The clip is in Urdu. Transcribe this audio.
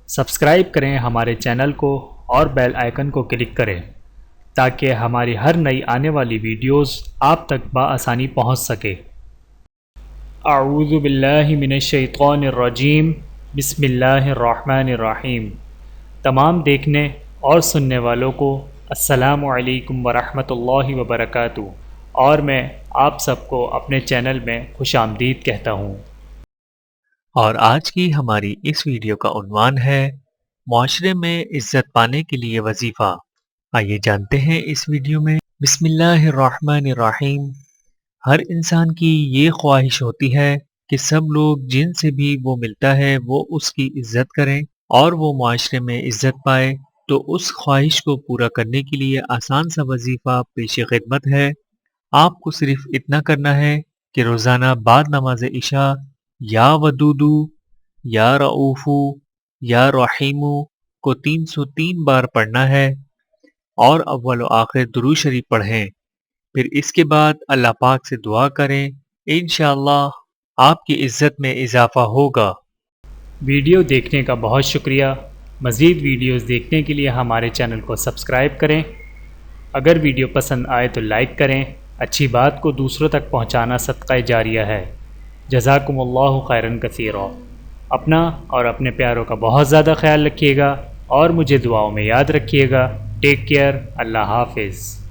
سبسکرائب کریں ہمارے چینل کو اور بیل آئیکن کو کلک کریں تاکہ ہماری ہر نئی آنے والی ویڈیوز آپ تک بآسانی پہنچ سکے۔ اعوذ باللہ من الشیطان الرجیم، بسم اللہ الرحمن الرحیم۔ تمام دیکھنے اور سننے والوں کو السلام علیکم ورحمۃ اللہ وبرکاتہ، اور میں آپ سب کو اپنے چینل میں خوش آمدید کہتا ہوں۔ اور آج کی ہماری اس ویڈیو کا عنوان ہے معاشرے میں عزت پانے کے لیے وظیفہ۔ آئیے جانتے ہیں اس ویڈیو میں۔ بسم اللہ الرحمن الرحیم۔ ہر انسان کی یہ خواہش ہوتی ہے کہ سب لوگ جن سے بھی وہ ملتا ہے وہ اس کی عزت کریں اور وہ معاشرے میں عزت پائے، تو اس خواہش کو پورا کرنے کے لیے آسان سا وظیفہ پیش خدمت ہے۔ آپ کو صرف اتنا کرنا ہے کہ روزانہ بعد نماز عشاء یا ودودو، یا رؤوفو، یا رحیمو کو 303 بار پڑھنا ہے اور اول و آخر درود شریف پڑھیں۔ پھر اس کے بعد اللہ پاک سے دعا کریں، انشاءاللہ آپ کی عزت میں اضافہ ہوگا۔ ویڈیو دیکھنے کا بہت شکریہ۔ مزید ویڈیوز دیکھنے کے لیے ہمارے چینل کو سبسکرائب کریں۔ اگر ویڈیو پسند آئے تو لائک کریں۔ اچھی بات کو دوسروں تک پہنچانا صدقہ جاریہ ہے۔ جزاکم اللہ خیرن کثیرا۔ اپنا اور اپنے پیاروں کا بہت زیادہ خیال رکھیے گا اور مجھے دعاؤں میں یاد رکھیے گا۔ Take care. اللہ حافظ۔